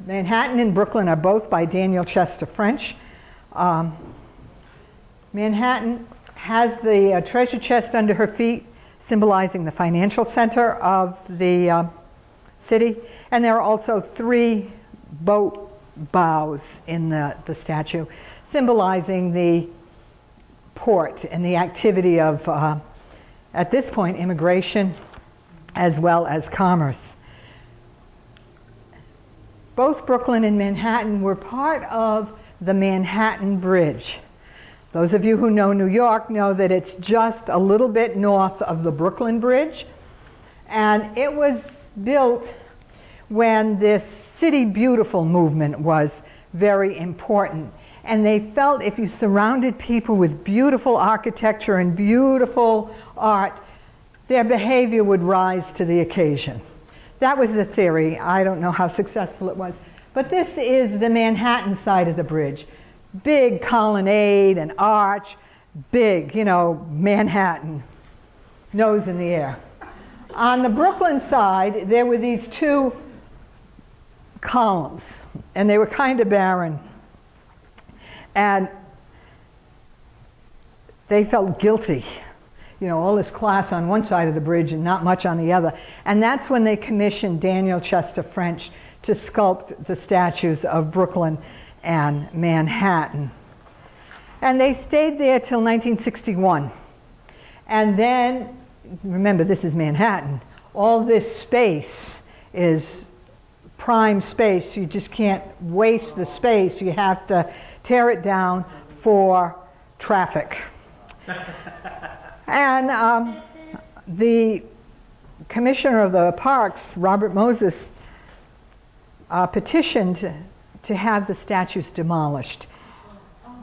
Manhattan and Brooklyn are both by Daniel Chester French. Manhattan has the treasure chest under her feet, symbolizing the financial center of the city. And there are also 3 boat bows in the statue, symbolizing the port and the activity of, at this point, immigration as well as commerce. Both Brooklyn and Manhattan were part of the Manhattan Bridge. Those of you who know New York know that it's just a little bit north of the Brooklyn Bridge. And it was built when this City Beautiful movement was very important. And they felt if you surrounded people with beautiful architecture and beautiful art, their behavior would rise to the occasion. That was the theory. I don't know how successful it was. But this is the Manhattan side of the bridge. Big colonnade and arch, big, you know, Manhattan, nose in the air. On the Brooklyn side, there were these 2 columns, and they were kind of barren. And they felt guilty. You know, all this class on one side of the bridge and not much on the other. And that's when they commissioned Daniel Chester French to sculpt the statues of Brooklyn and Manhattan. And they stayed there till 1961. And then, remember, this is Manhattan. All this space is prime space. You just can't waste the space. You have to tear it down for traffic. And the commissioner of the parks, Robert Moses, petitioned to have the statues demolished,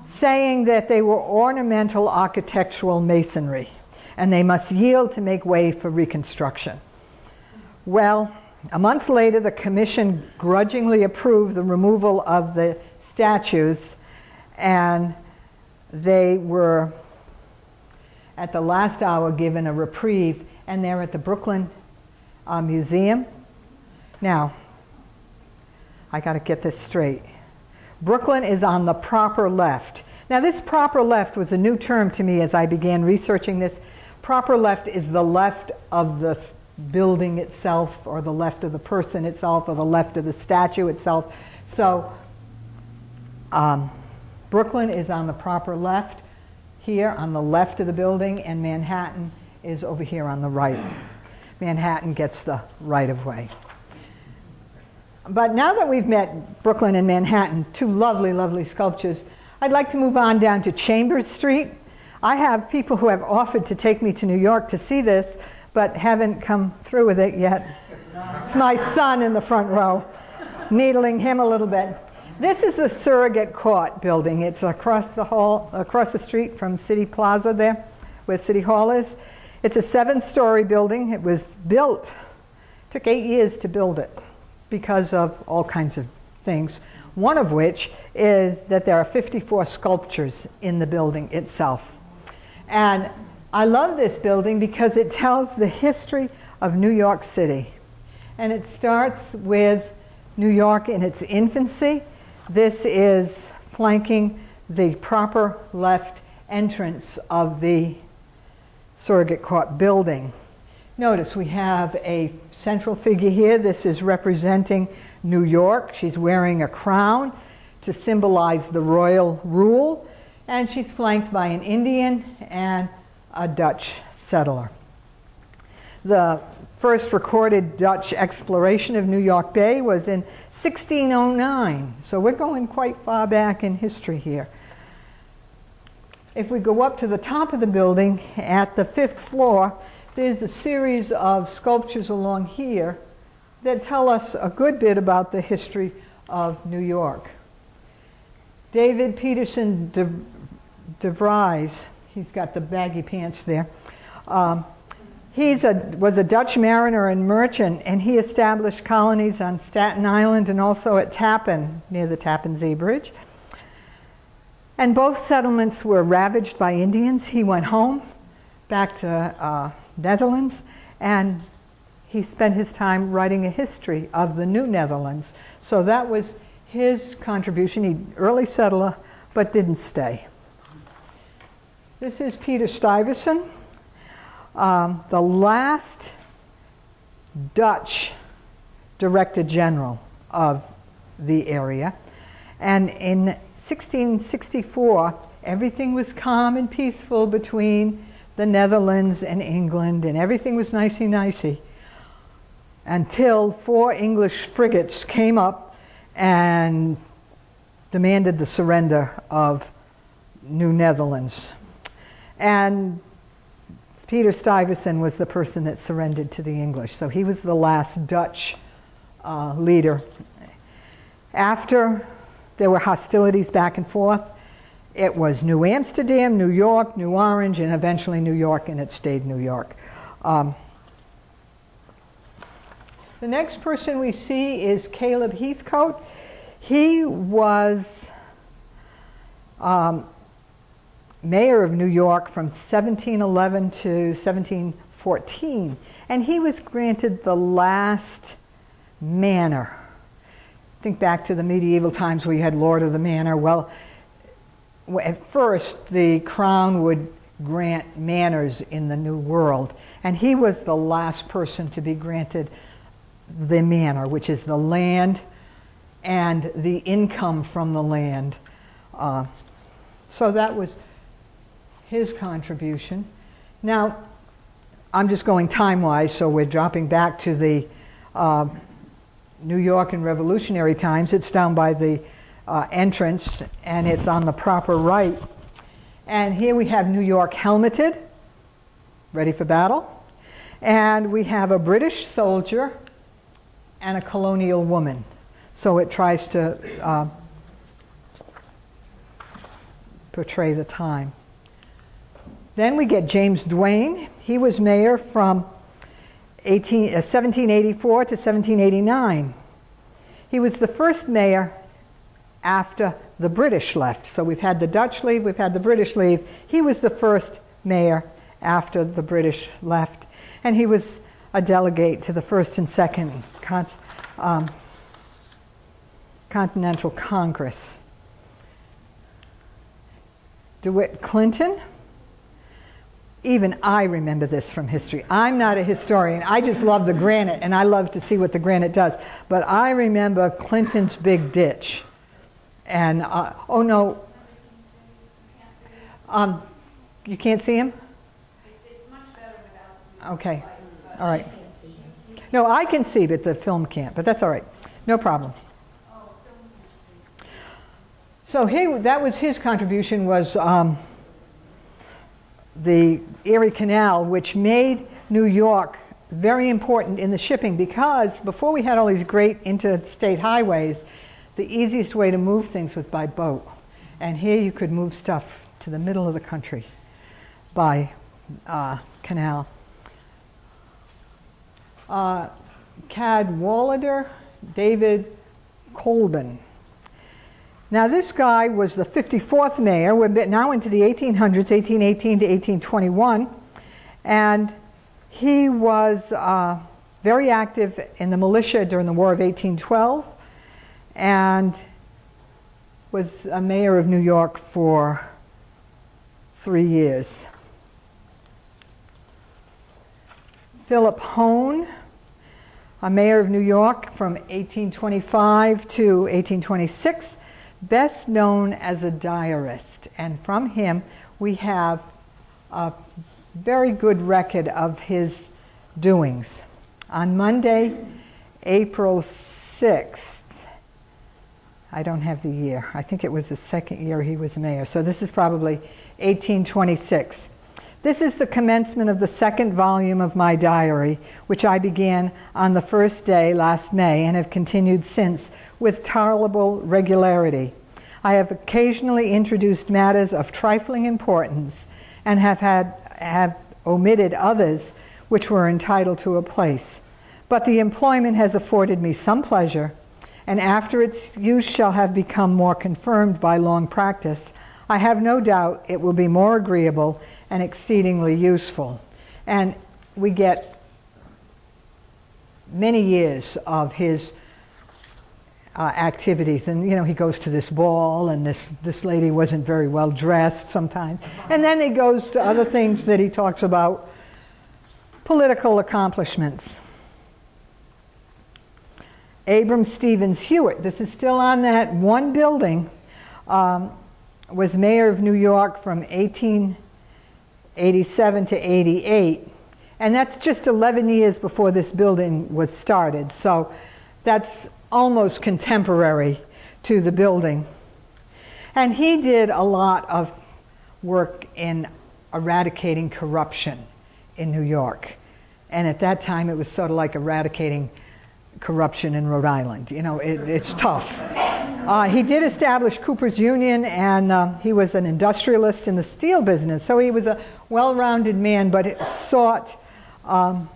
saying that they were ornamental architectural masonry and they must yield to make way for reconstruction. Well, a month later, the commission grudgingly approved the removal of the statues, and they were at the last hour given a reprieve, and they're at the Brooklyn Museum. Now, I got to get this straight. Brooklyn is on the proper left. Now, this proper left was a new term to me as I began researching this. Proper left is the left of the building itself, or the left of the person itself, or the left of the statue itself. So, Brooklyn is on the proper left, here on the left of the building, and Manhattan is over here on the right. Manhattan gets the right of way. But now that we've met Brooklyn and Manhattan, 2 lovely, lovely sculptures, I'd like to move on down to Chambers Street. I have people who have offered to take me to New York to see this, but haven't come through with it yet. It's my son in the front row, needling him a little bit. This is the Surrogate Court building. It's across the street from City Plaza there, where City Hall is. It's a 7-story building. It was built, took 8 years to build it because of all kinds of things. One of which is that there are 54 sculptures in the building itself. And I love this building because it tells the history of New York City. And it starts with New York in its infancy. This is flanking the proper left entrance of the Surrogate Court building. Notice we have a central figure here. This is representing New York. She's wearing a crown to symbolize the royal rule, and she's flanked by an Indian and a Dutch settler. The first recorded Dutch exploration of New York Bay was in 1609, so we're going quite far back in history here. If we go up to the top of the building, at the 5th floor, there's a series of sculptures along here that tell us a good bit about the history of New York. David Peterson de Vries, he's got the baggy pants there, was a Dutch mariner and merchant, and he established colonies on Staten Island and also at Tappan, near the Tappan Zee Bridge. And both settlements were ravaged by Indians. He went home, back to Netherlands, and he spent his time writing a history of the New Netherlands. So that was his contribution. He early settler, but didn't stay. This is Peter Stuyvesant, the last Dutch Director General of the area. And in 1664, everything was calm and peaceful between the Netherlands and England, and everything was nicey-nicey until 4 English frigates came up and demanded the surrender of New Netherlands. And Peter Stuyvesant was the person that surrendered to the English. So he was the last Dutch leader. After there were hostilities back and forth, it was New Amsterdam, New York, New Orange, and eventually New York, and it stayed New York. The next person we see is Caleb Heathcote. He was mayor of New York from 1711 to 1714, and he was granted the last manor. Think back to the medieval times where you had Lord of the Manor. Well, at first the crown would grant manors in the New World, and he was the last person to be granted the manor, which is the land and the income from the land. So that was his contribution. Now, I'm just going time-wise, so we're dropping back to the New York in Revolutionary times. It's down by the entrance, and it's on the proper right. And here we have New York helmeted, ready for battle. And we have a British soldier and a colonial woman. So it tries to portray the time. Then we get James Duane. He was mayor from 1784 to 1789. He was the first mayor after the British left. So we've had the Dutch leave, we've had the British leave. He was the first mayor after the British left. And he was a delegate to the First and Second Continental Congress. DeWitt Clinton. Even I remember this from history. I'm not a historian. I just love the granite, and I love to see what the granite does. But I remember Clinton's big ditch. And, oh no, you can't see him? It's much better without. Okay, all right. No, I can see, but the film can't, but that's all right. No problem. So that was his contribution, was the Erie Canal, which made New York very important in the shipping, because before we had all these great interstate highways, the easiest way to move things was by boat. And here you could move stuff to the middle of the country by canal. Cadwallader David Colburn. Now this guy was the 54th mayor. We're now into the 1800s, 1818 to 1821. And he was very active in the militia during the War of 1812 and was a mayor of New York for 3 years. Philip Hone, a mayor of New York from 1825 to 1826, best known as a diarist. And from him we have a very good record of his doings. On Monday, April 6th, I don't have the year. I think it was the second year he was mayor. So this is probably 1826. This is the commencement of the second volume of my diary, which I began on the first day last May and have continued since with tolerable regularity. I have occasionally introduced matters of trifling importance and have omitted others which were entitled to a place. But the employment has afforded me some pleasure, and after its use shall have become more confirmed by long practice, I have no doubt it will be more agreeable and exceedingly useful. And we get many years of his activities. And, you know, he goes to this ball, and this lady wasn't very well dressed sometimes. And then he goes to other things that he talks about, political accomplishments. Abram Stevens Hewitt, this is still on that one building, was mayor of New York from 1887 to 88. And that's just 11 years before this building was started. So that's almost contemporary to the building. And he did a lot of work in eradicating corruption in New York. And at that time, it was sort of like eradicating corruption in Rhode Island. You know, it's tough. He did establish Cooper's Union, and he was an industrialist in the steel business. So he was a well-rounded man, but sought to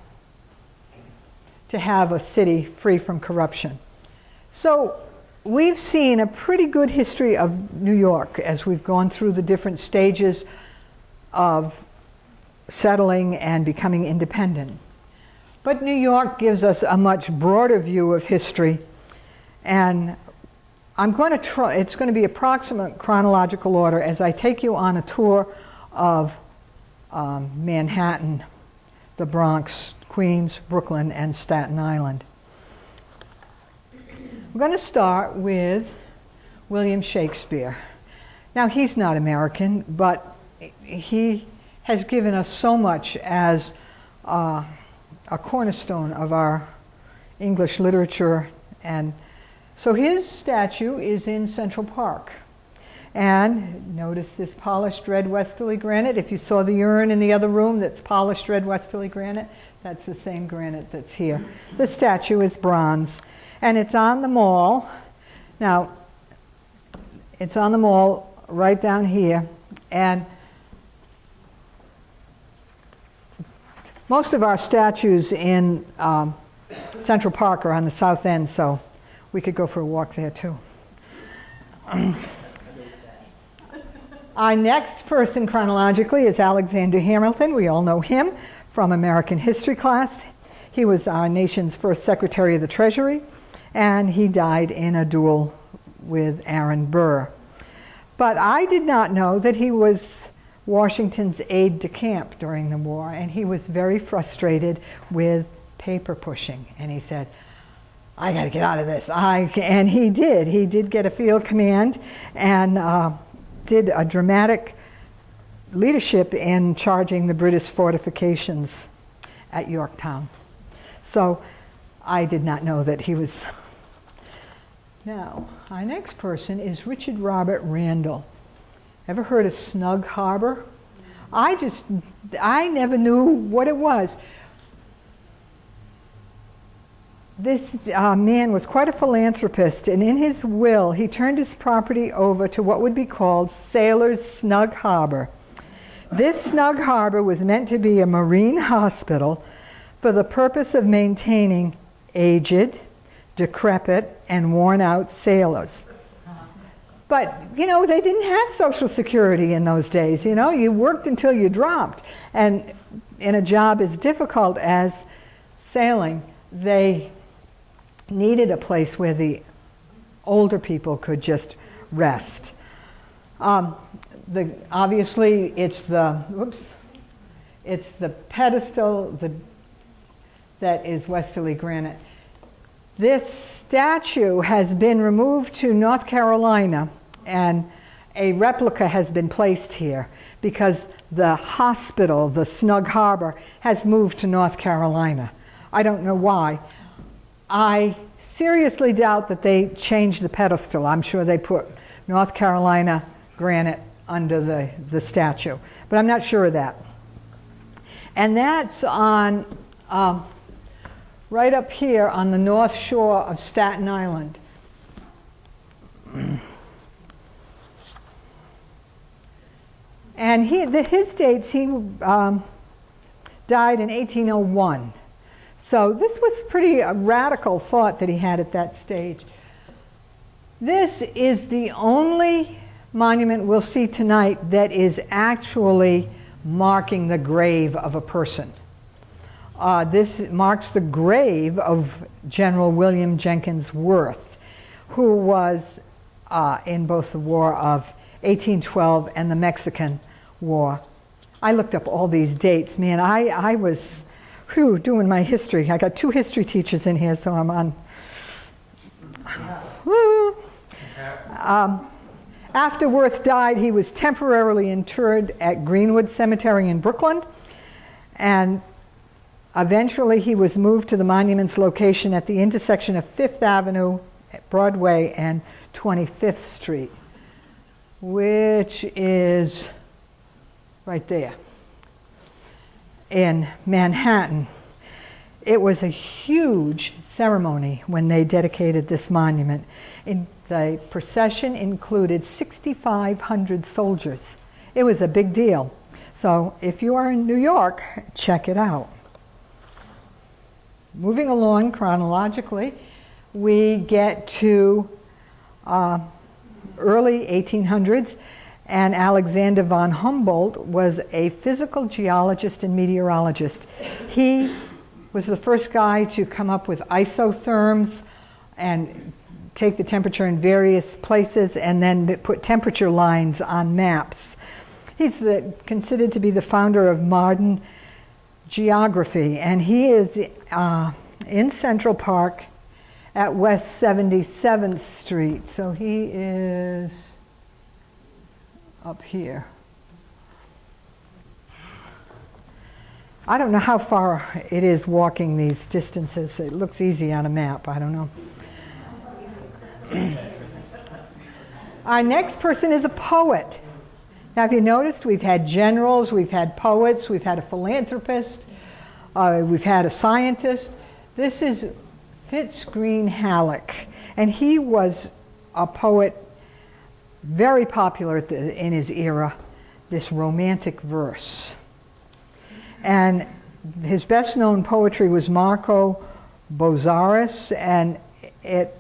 have a city free from corruption. So we've seen a pretty good history of New York as we've gone through the different stages of settling and becoming independent. But New York gives us a much broader view of history, and I'm going to try, it's going to be approximate chronological order as I take you on a tour of Manhattan, the Bronx, Queens, Brooklyn, and Staten Island. We're going to start with William Shakespeare. Now, he's not American, but he has given us so much as a cornerstone of our English literature, and so his statue is in Central Park. And notice this polished red Westerly granite. If you saw the urn in the other room that's polished red Westerly granite, that's the same granite that's here. The statue is bronze, and it's on the Mall. Now, it's on the Mall right down here, and most of our statues in Central Park are on the south end, so we could go for a walk there too. Our next person chronologically is Alexander Hamilton. We all know him from American history class. He was our nation's first Secretary of the Treasury, and he died in a duel with Aaron Burr. But I did not know that he was Washington's aide-de-camp during the war, and he was very frustrated with paper pushing. And he said, I got to get out of this. And he did. He did get a field command and did a dramatic leadership in charging the British fortifications at Yorktown. So I did not know that he was. Now, our next person is Richard Robert Randall. Ever heard of Snug Harbor? I never knew what it was. This man was quite a philanthropist, and in his will, he turned his property over to what would be called Sailors' Snug Harbor. This Snug Harbor was meant to be a marine hospital for the purpose of maintaining aged, decrepit, and worn-out sailors. But, you know, they didn't have Social Security in those days. You know, you worked until you dropped. And in a job as difficult as sailing, they needed a place where the older people could just rest. Obviously, it's the pedestal that is Westerly Granite. This statue has been removed to North Carolina, and a replica has been placed here because the hospital, the Snug Harbor, has moved to North Carolina. I don't know why. I seriously doubt that they changed the pedestal. I'm sure they put North Carolina granite under the statue, but I'm not sure of that. And that's on right up here on the north shore of Staten Island. And his dates, he died in 1801. So this was pretty radical thought that he had at that stage. This is the only monument we'll see tonight that is actually marking the grave of a person. This marks the grave of General William Jenkins Worth, who was in both the War of 1812 and the Mexican War. I looked up all these dates. Man, I was doing my history. I got 2 history teachers in here, so I'm on. Woo. After Worth died, he was temporarily interred at Greenwood Cemetery in Brooklyn, and eventually he was moved to the monument's location at the intersection of 5th Avenue, Broadway, and 25th Street, which is right there in Manhattan. It was a huge ceremony when they dedicated this monument. The procession included 6,500 soldiers. It was a big deal. So if you are in New York, check it out. Moving along chronologically, we get to early 1800s, and Alexander von Humboldt was a physical geologist and meteorologist. He was the first guy to come up with isotherms and take the temperature in various places and then put temperature lines on maps. He's considered to be the founder of modern geography, and he is in Central Park at West 77th Street. So he is up here. I don't know how far it is walking these distances. It looks easy on a map. I don't know. Our next person is a poet. Now, have you noticed we've had generals, we've had poets, we've had a philanthropist, we've had a scientist. This is Fitz Greene Halleck, and he was a poet very popular in his era, this romantic verse. And his best known poetry was Marco Bozzaris, and it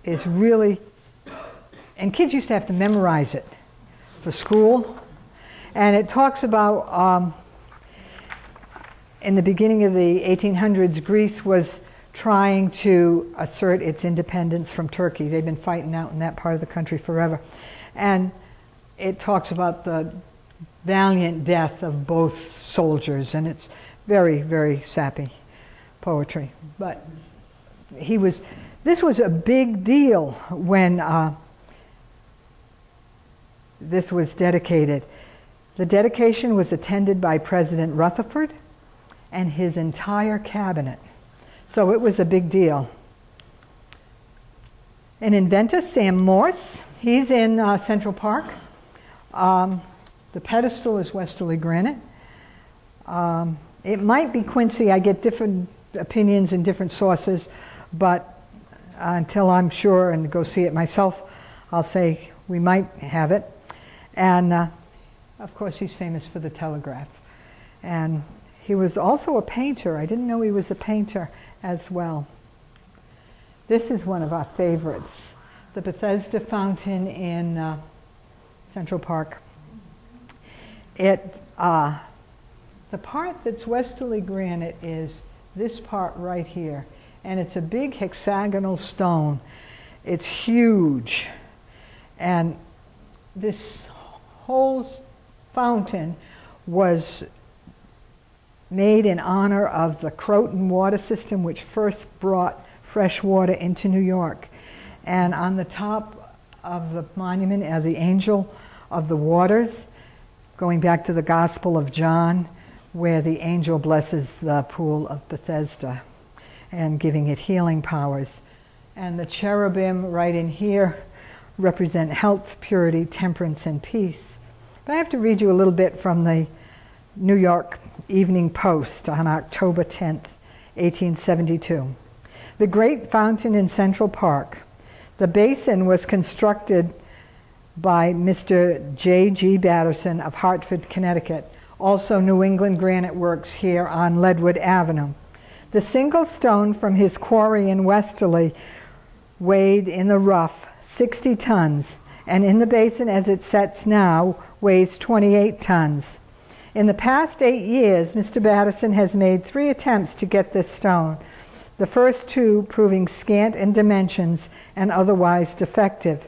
is really, and kids used to have to memorize it for school. And it talks about, in the beginning of the 1800s, Greece was trying to assert its independence from Turkey. They've been fighting out in that part of the country forever. And it talks about the valiant death of both soldiers, and it's very, very sappy poetry. But this was a big deal when this was dedicated. The dedication was attended by President Rutherford and his entire cabinet. So it was a big deal. An inventor, Sam Morse, he's in Central Park. The pedestal is Westerly Granite. It might be Quincy. I get different opinions in different sources, but until I'm sure and go see it myself, I'll say we might have it. And of course, he's famous for the telegraph. And he was also a painter. I didn't know he was a painter as well. This is one of our favorites, the Bethesda Fountain in Central Park. The part that's Westerly Granite is this part right here. And it's a big hexagonal stone. It's huge. And this whole fountain was made in honor of the Croton water system, which first brought fresh water into New York. And on the top of the monument are the angel of the waters, going back to the Gospel of John, where the angel blesses the pool of Bethesda and giving it healing powers. And the cherubim right in here represent health, purity, temperance, and peace. But I have to read you a little bit from the New York Evening Post on October 10th, 1872. The great fountain in Central Park. The basin was constructed by Mr. J.G. Batterson of Hartford, Connecticut, also New England Granite Works here on Leadwood Avenue. The single stone from his quarry in Westerly weighed in the rough 60 tons, and in the basin as it sets now weighs 28 tons. In the past 8 years, Mr. Batterson has made 3 attempts to get this stone. the first two proving scant in dimensions and otherwise defective.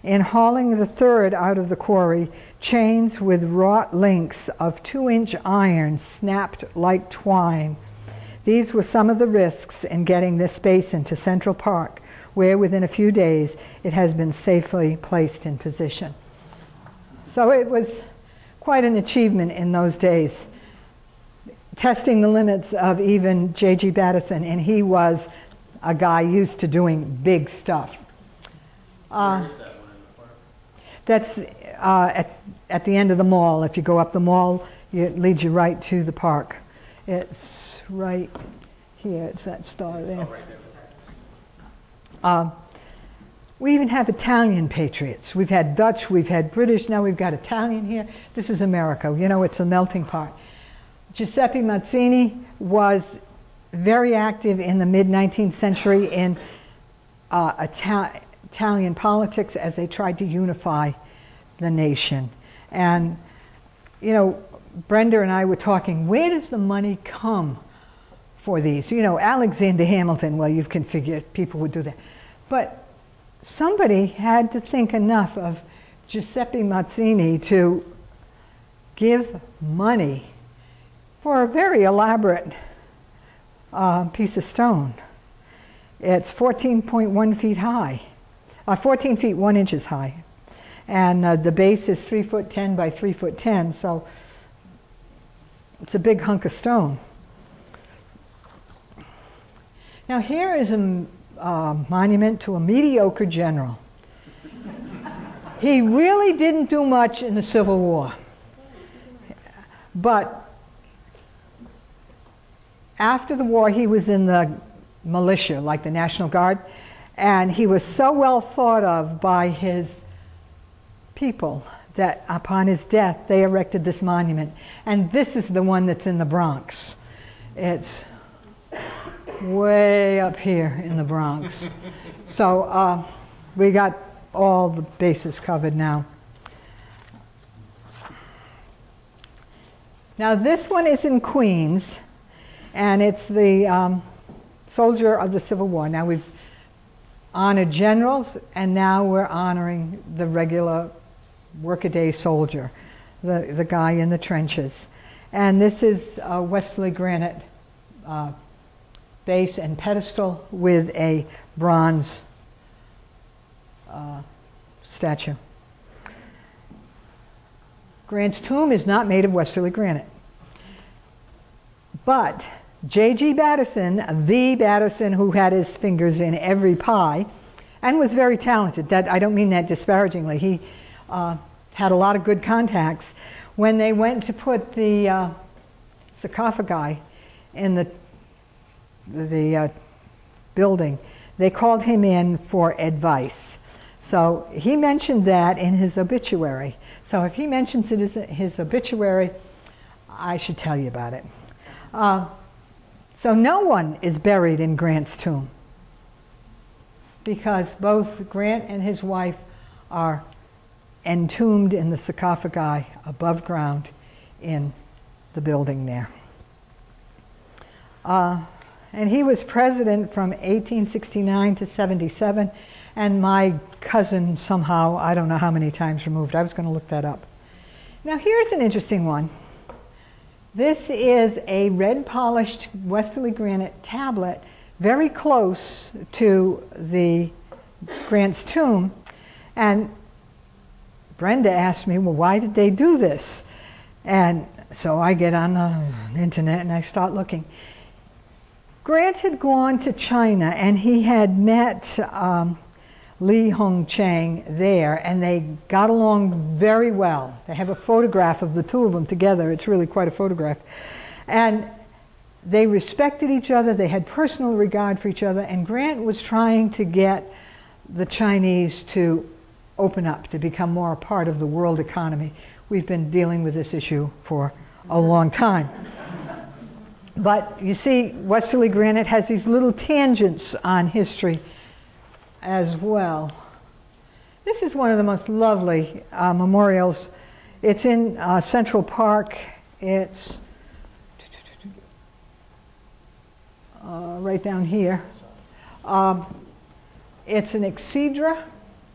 In hauling the third out of the quarry, chains with wrought links of 2-inch iron snapped like twine. These were some of the risks in getting this basin to Central Park, where within a few days it has been safely placed in position. So it was quite an achievement in those days, testing the limits of even J.G. Batterson, and he was a guy used to doing big stuff. Where is that one in the park? That's at the end of the mall. If you go up the mall, it leads you right to the park. It's right here. It's that star there. Oh, right there. We even have Italian patriots. We've had Dutch, we've had British, now we've got Italian here. This is America. You know, it's a melting pot. Giuseppe Mazzini was very active in the mid-19th century in Italian politics as they tried to unify the nation. And, you know, Brenda and I were talking, where does the money come for these? You know, Alexander Hamilton, well, you can figure people would do that. But somebody had to think enough of Giuseppe Mazzini to give money for a very elaborate piece of stone. It's 14.1 feet high, 14 feet 1 inches high. And the base is 3'10" by 3'10", so it's a big hunk of stone. Now here is a monument to a mediocre general. He really didn't do much in the Civil War. But after the war, he was in the militia, like the National Guard, and he was so well thought of by his people that upon his death, they erected this monument. And this is the one that's in the Bronx. It's way up here in the Bronx. So we got all the bases covered now. Now this one is in Queens, and it's the soldier of the Civil War. Now we've honored generals, and now we're honoring the regular workaday soldier, the guy in the trenches. And this is a Westerly Granite base and pedestal with a bronze statue. Grant's tomb is not made of Westerly granite. But J.G. Batterson, the Batterson who had his fingers in every pie and was very talented, that I don't mean that disparagingly, he had a lot of good contacts. When they went to put the sarcophagi in the building, they called him in for advice. So he mentioned that in his obituary. So if he mentions it in his obituary, I should tell you about it. So no one is buried in Grant's tomb, because both Grant and his wife are entombed in the sarcophagi above ground in the building there. And he was president from 1869 to 77, and my cousin somehow, I don't know how many times removed. I was going to look that up. Now here's an interesting one. This is a red polished Westerly granite tablet very close to the Grant's tomb, and Brenda asked me, well, why did they do this? And so I get on the internet and I start looking. Grant had gone to China and he had met Li Hongchang there, and they got along very well. They have a photograph of the two of them together. It's really quite a photograph. And they respected each other. They had personal regard for each other. And Grant was trying to get the Chinese to open up, to become more a part of the world economy. We've been dealing with this issue for a long time. But you see, Westerly granite has these little tangents on history as well. This is one of the most lovely memorials. It's in Central Park. It's right down here. It's an exedra,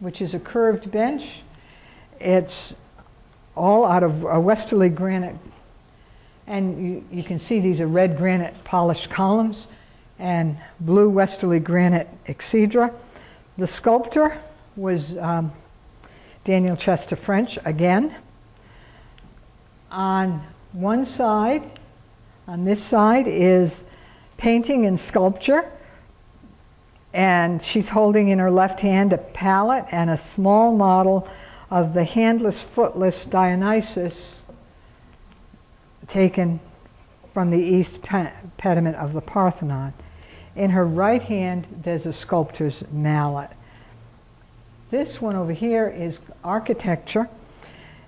which is a curved bench. It's all out of Westerly granite. And you can see these are red granite polished columns and blue Westerly granite exedra. The sculptor was Daniel Chester French again. On one side, on this side, is painting and sculpture. And she's holding in her left hand a palette and a small model of the handless, footless Dionysus taken from the east pediment of the Parthenon. In her right hand, there's a sculptor's mallet. This one over here is architecture,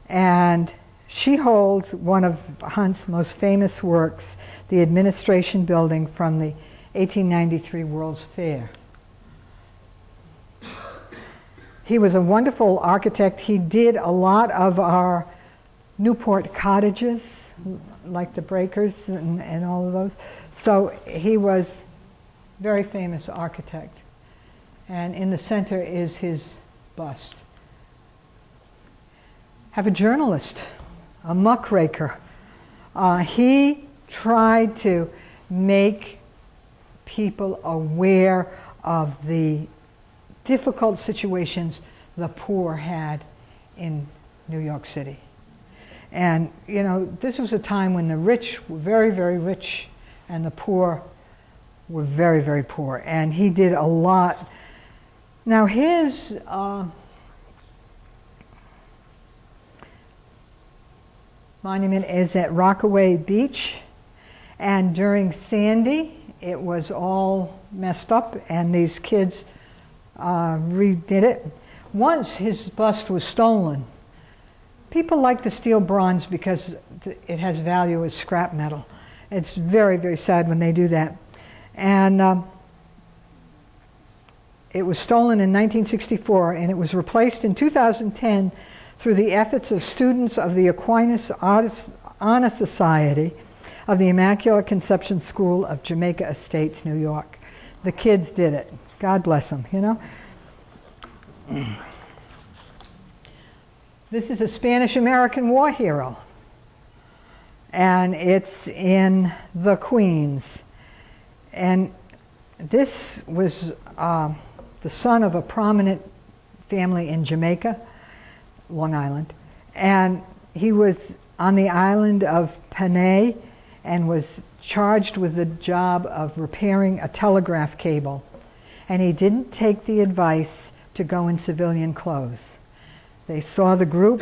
and she holds one of Hunt's most famous works, the administration building from the 1893 World's Fair. He was a wonderful architect. He did a lot of our Newport cottages, like the Breakers and all of those. So he was a very famous architect. And in the center is his bust. Have a journalist, a muckraker. He tried to make people aware of the difficult situations the poor had in New York City. And, you know, this was a time when the rich were very, very rich and the poor were very, very poor. And he did a lot. Now his monument is at Rockaway Beach, and during Sandy it was all messed up and these kids redid it. Once his bust was stolen. People like to steal bronze because it has value as scrap metal. It's very, very sad when they do that. And it was stolen in 1964, and it was replaced in 2010 through the efforts of students of the Aquinas Honor Society of the Immaculate Conception School of Jamaica Estates, New York. The kids did it. God bless them, you know. This is a Spanish-American war hero, and it's in the Queens. And this was the son of a prominent family in Jamaica, Long Island, and he was on the island of Panay and was charged with the job of repairing a telegraph cable. And he didn't take the advice to go in civilian clothes. They saw the group,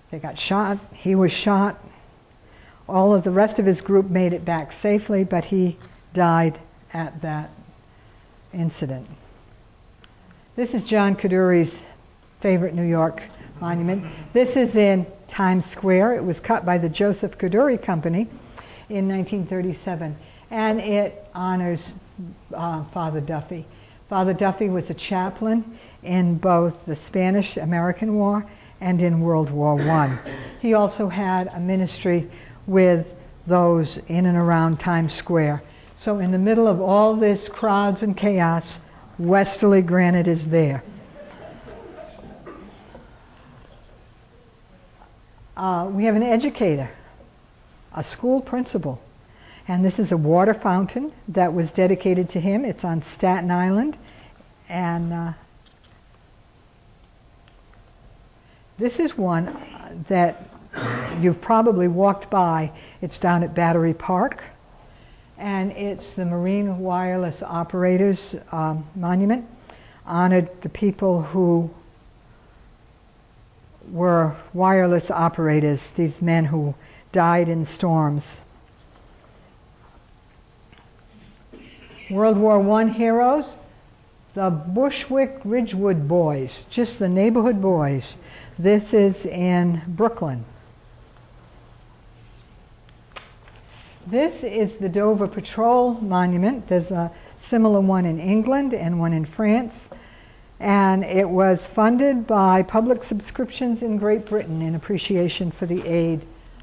they got shot, he was shot. All of the rest of his group made it back safely, but he died at that incident. This is John Kaduri's favorite New York monument. This is in Times Square. It was cut by the Joseph Kaduri Company in 1937, and it honors Father Duffy. Father Duffy was a chaplain in both the Spanish-American War and in World War I. He also had a ministry with those in and around Times Square. So in the middle of all this crowds and chaos, Westerly Granite is there. We have an educator, a school principal, and this is a water fountain that was dedicated to him. It's on Staten Island, and this is one that you've probably walked by. It's down at Battery Park, and it's the Marine Wireless Operators Monument. Honored the people who were wireless operators, these men who died in storms. World War I heroes, the Bushwick Ridgewood Boys, just the neighborhood boys. This is in Brooklyn. This is the Dover Patrol Monument. There's a similar one in England and one in France. And it was funded by public subscriptions in Great Britain in appreciation for the aid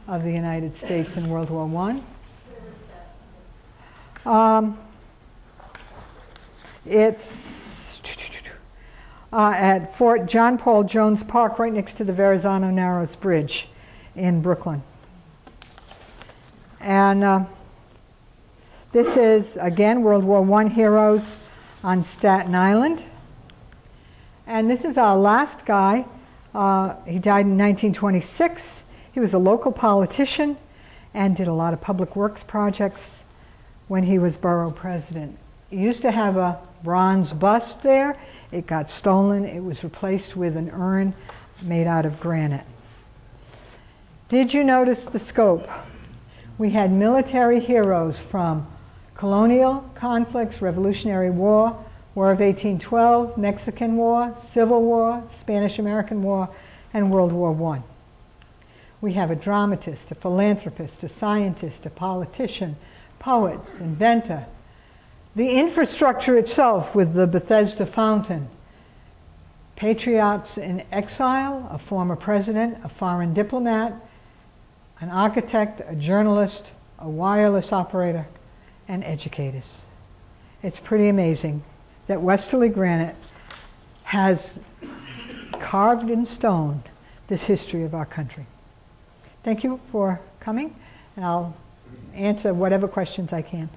of the United States in World War I. It's at Fort John Paul Jones Park, right next to the Verrazano Narrows Bridge in Brooklyn. And this is, again, World War I heroes on Staten Island. And this is our last guy. He died in 1926. He was a local politician and did a lot of public works projects when he was borough president. He used to have a bronze bust there. It got stolen. It was replaced with an urn made out of granite. Did you notice the scope? We had military heroes from colonial conflicts, Revolutionary War, War of 1812, Mexican War, Civil War, Spanish-American War, and World War I. We have a dramatist, a philanthropist, a scientist, a politician, poets, inventor. The infrastructure itself with the Bethesda Fountain. Patriots in exile, a former president, a foreign diplomat, an architect, a journalist, a wireless operator, and educators. It's pretty amazing that Westerly Granite has carved in stone this history of our country. Thank you for coming, and I'll answer whatever questions I can.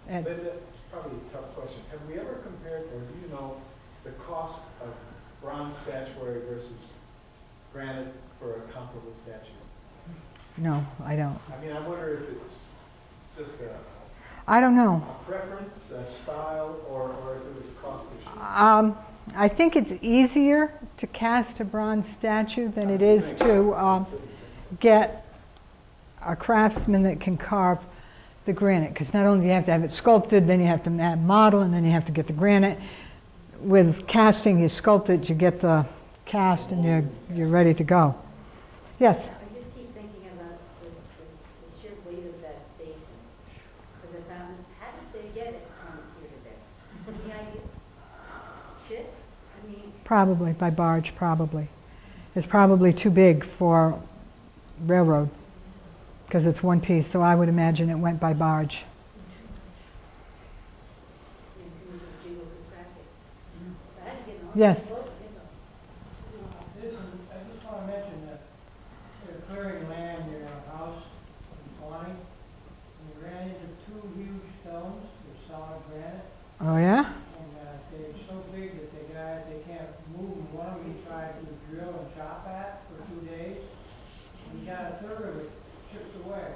Ed. That's probably a tough question. Have we ever compared, or do you know, the cost of bronze statuary versus granite for a comparable statue? No, I don't. I mean, I wonder if it's just I don't know. a preference, a style, or if it was a cost issue. I think it's easier to cast a bronze statue than it is to get a craftsman that can carve the granite, because not only do you have to have it sculpted, then you have to model, and then you have to get the granite. With casting, you sculpt it, you get the cast, and you're ready to go. Yes? I just keep thinking about the sheer weight of that basin. Because I found, how did they get it from here to there? Any idea? Ship? I mean, Probably, by barge, probably. It's probably too big for railroad, because it's one piece, so I would imagine it went by barge. Yes? Listen, I just want to mention that they're clearing land near our house in Pawnee, and we ran into two huge stones, they're solid granite, Oh, yeah? and they're so big that they can't move them. One of them he tried to drill and chop at for 2 days, and he got a third of it chipped away,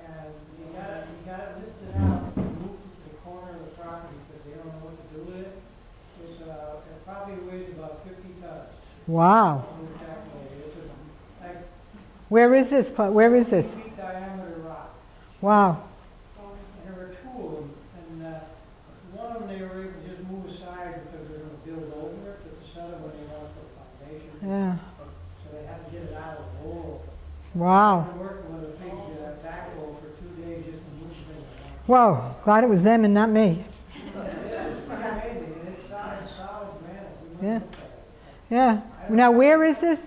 and he got it lifted out and moved to the corner of the property because they don't know what to do with it. It probably weighs about 50 tons. Wow. Like Where is this? Where is this? 50 feet diameter rock. Wow. And there were two of them, and one of them they were able to just move aside because they were going to build over it, but the other one they wanted to put a foundation. Yeah. So they had to get it out of the hole. Wow. They were working with a big backhoe for 2 days just to move things around. Whoa. Glad it was them and not me. It's pretty amazing, and it's solid granite. We Yeah. went and looked at it. Yeah. Now, where is this?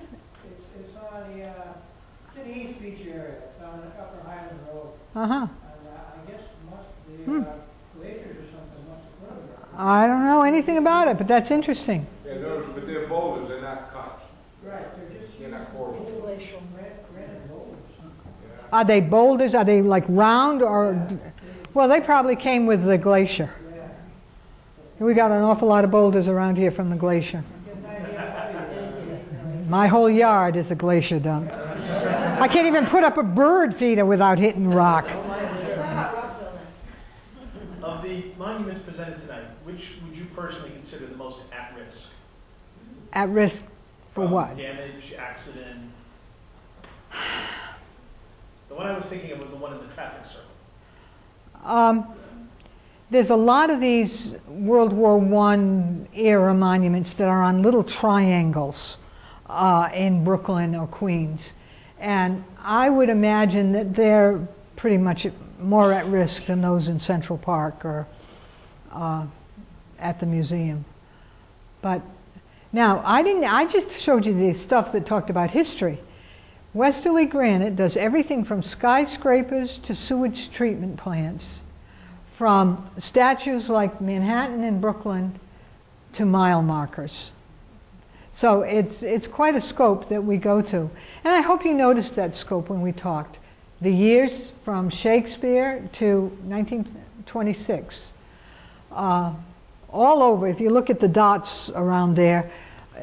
It's on it's in the East Beach area. It's on Upper Highland Road. Uh-huh. And I guess the glaciers or something must have put it there. I don't know anything about it, but that's interesting. Yeah, no, but they're boulders, they're not cut. Right, they're just They're not horrible. granite boulders. Are they boulders? Are they like round or? Well, they probably came with the glacier. Yeah. We got an awful lot of boulders around here from the glacier. Get an idea of My whole yard is a glacier dump. I can't even put up a bird feeder without hitting rocks. Of the monuments presented tonight, which would you personally consider the most at risk? At risk for From what? Damage, accident? The one I was thinking of was the one in the traffic circle. There's a lot of these World War I era monuments that are on little triangles in Brooklyn or Queens. And I would imagine that they're pretty much more at risk than those in Central Park or at the museum. But Now, I just showed you the stuff that talked about history. Westerly Granite does everything from skyscrapers to sewage treatment plants, from statues like Manhattan and Brooklyn to mile markers. So it's quite a scope that we go to. And I hope you noticed that scope when we talked. The years from Shakespeare to 1926. All over, if you look at the dots around there,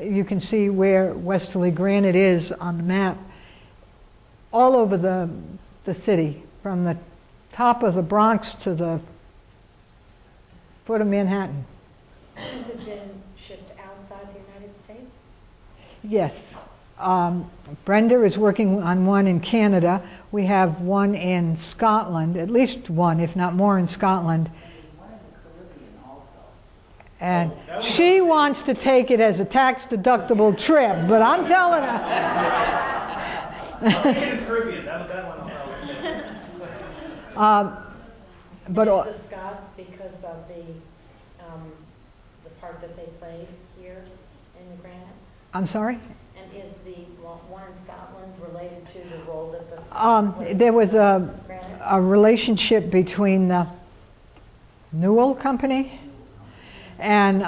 you can see where Westerly Granite is on the map. All over the city, from the top of the Bronx to the foot of Manhattan. Has it been shipped outside the United States? Yes. Brenda is working on one in Canada. We have one in Scotland, at least one, if not more, in Scotland. One in the Caribbean also. And she wants to take it as a tax-deductible trip, but I'm telling her. I'll take it in the Caribbean, that one I'll But Is the Scots because of the part that they played here in the Granite? I'm sorry? And is the one in Scotland related to the role that the Scots played There was in Granite? a relationship between the Newell Company and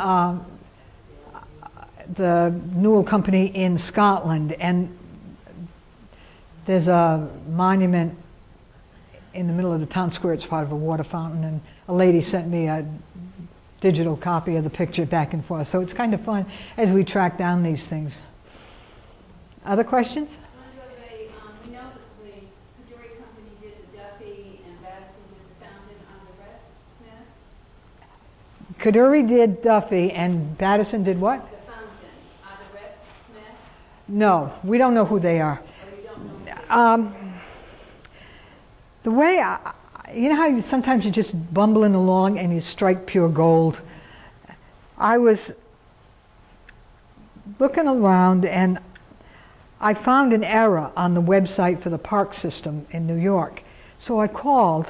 the Newell Company in Scotland, and there's a monument in the middle of the town square. It's part of a water fountain, and a lady sent me a digital copy of the picture back and forth. So it's kind of fun as we track down these things. Other questions? We know that the Caduri Company did the Duffy and Batson did the fountain on the Rest Smith. Kaduri did Duffy, and Batterson did what? The fountain on the Rest Smith, No, we don't know who they are. or you don't know. The way, you know how sometimes you're just bumbling along and you strike pure gold? I was looking around and I found an error on the website for the park system in New York. So I called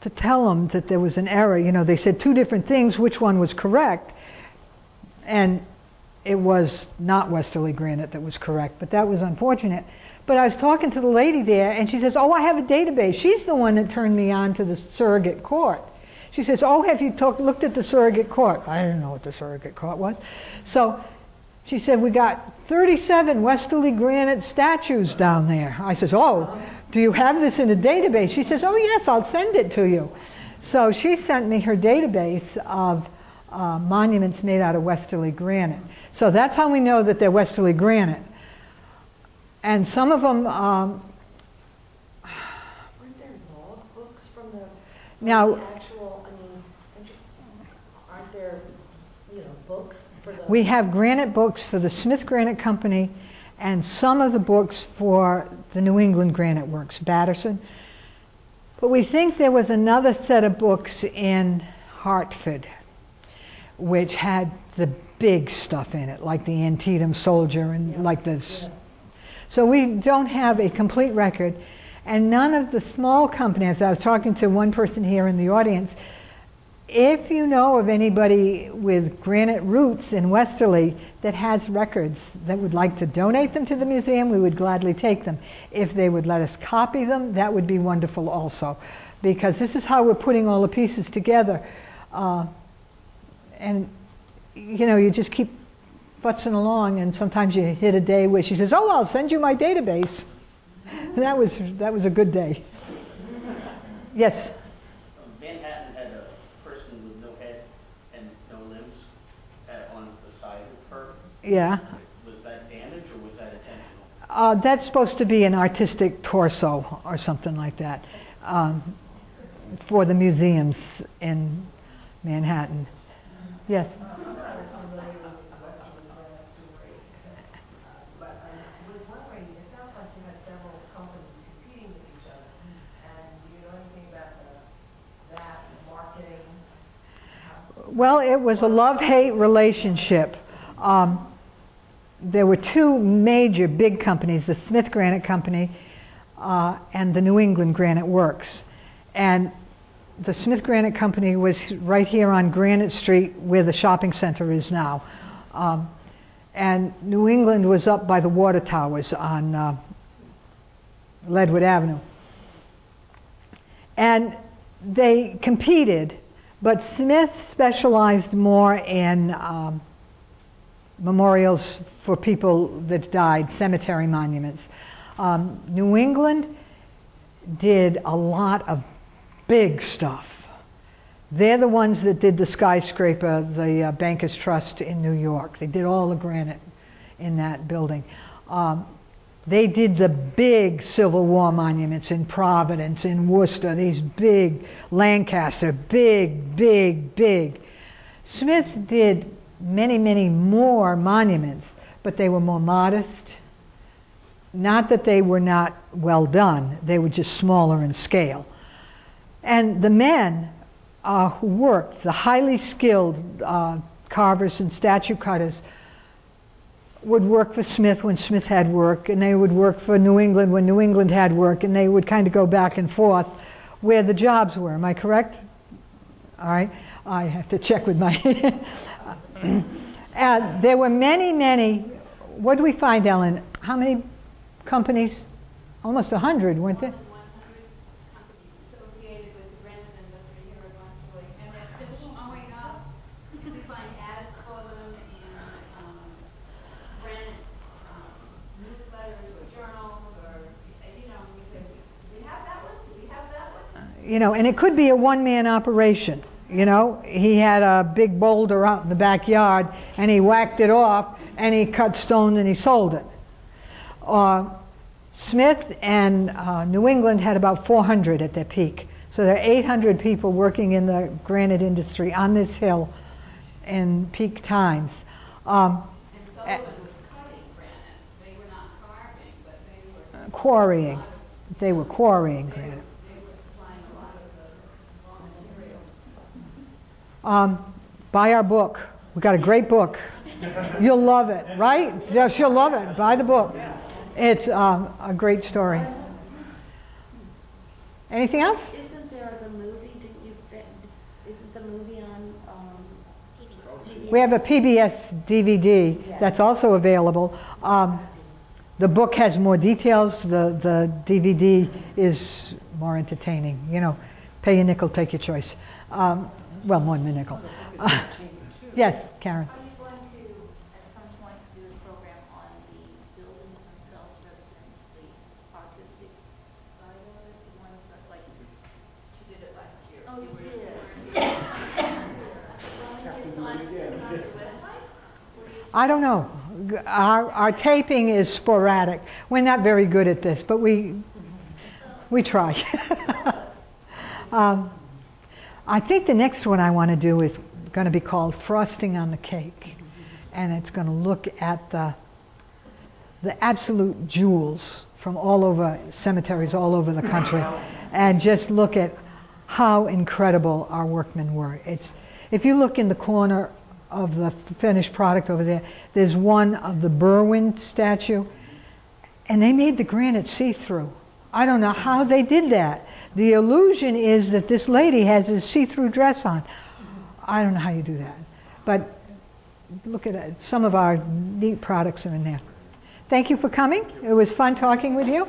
to tell them that there was an error. You know, they said two different things, which one was correct? And it was not Westerly Granite that was correct, but that was unfortunate. But I was talking to the lady there, and she says, oh, I have a database. She's the one that turned me on to the surrogate court. She says, oh, have you looked at the surrogate court? I didn't know what the surrogate court was. So she said, we got 37 Westerly Granite statues down there. I says, oh, do you have this in a database? She says, oh, yes, I'll send it to you. So she sent me her database of monuments made out of Westerly Granite. So that's how we know that they're Westerly Granite. And some of them, Weren't there log books from the actual, aren't there, books for the... we have granite books for the Smith Granite Company and some of the books for the New England Granite Works, Batterson. But we think there was another set of books in Hartford which had the big stuff in it, like the Antietam Soldier and like this. Yeah. So we don't have a complete record, and none of the small companies, I was talking to one person here in the audience, if you know of anybody with granite roots in Westerly that has records that would like to donate them to the museum, we would gladly take them. If they would let us copy them, that would be wonderful also, because this is how we're putting all the pieces together. And you just keep futzing along, and sometimes you hit a day where she says, oh, I'll send you my database. And that was a good day. Yes? Manhattan had a person with no head and no limbs on the side of her. Yeah. Was that damage or was that intentional? That's supposed to be an artistic torso or something like that for the museums in Manhattan. Yes? Well, it was a love-hate relationship. There were two major big companies, the Smith Granite Company and the New England Granite Works. And the Smith Granite Company was right here on Granite Street where the shopping center is now. and New England was up by the water towers on Leadwood Avenue. And they competed, but Smith specialized more in memorials for people that died, cemetery monuments. New England did a lot of big stuff. They're the ones that did the skyscraper, the Bankers Trust in New York. They did all the granite in that building. They did the big Civil War monuments in Providence, in Worcester, these big, Lancaster, big, big, big. Smith did many, many more monuments, but they were more modest. Not that they were not well done, they were just smaller in scale. And the men who worked, the highly skilled carvers and statue cutters, would work for Smith when Smith had work, and they would work for New England when New England had work, and they would kind of go back and forth where the jobs were. Am I correct? All right. I have to check with my... And there were many, many... What do we find, Ellen? How many companies? Almost 100, weren't there? 100 companies associated with the granite industry here in Westerly, and they're still showing up. We find ads for them in granite newsletters or journals, or we say, do we have that one? Do we have that one? And it could be a one-man operation. He had a big boulder out in the backyard, and he whacked it off, and he cut stone, and he sold it. Smith and New England had about 400 at their peak. So there are 800 people working in the granite industry on this hill in peak times. And Sullivan was cutting granite. They were not carving, but they were Quarrying. They were quarrying granite. They were supplying a lot of the raw material. Buy our book. We've got a great book. You'll love it, right? Yes, you'll love it. Buy the book. It's a great story. Anything else? Isn't there the movie, isn't the movie on, PBS? We have a PBS DVD that's also available. The book has more details. The DVD is more entertaining. Pay a nickel, take your choice. Well, more than a nickel. Yes, Karen. Are you going to, at some point, do a program on the buildings themselves rather than the artistic side of it? The ones that, like, you did it last year. Oh, you did. I don't know. Our taping is sporadic. We're not very good at this, but we try. I think the next one I want to do is going to be called Frosting on the Cake. And it's going to look at the absolute jewels from all over, cemeteries all over the country, and just look at how incredible our workmen were. If you look in the corner of the finished product over there, there's one of the Berwyn statue, and they made the granite see-through. I don't know how they did that. The illusion is that this lady has a see-through dress on. I don't know how you do that. But look at it. Some of our neat products are in there. Thank you for coming. It was fun talking with you.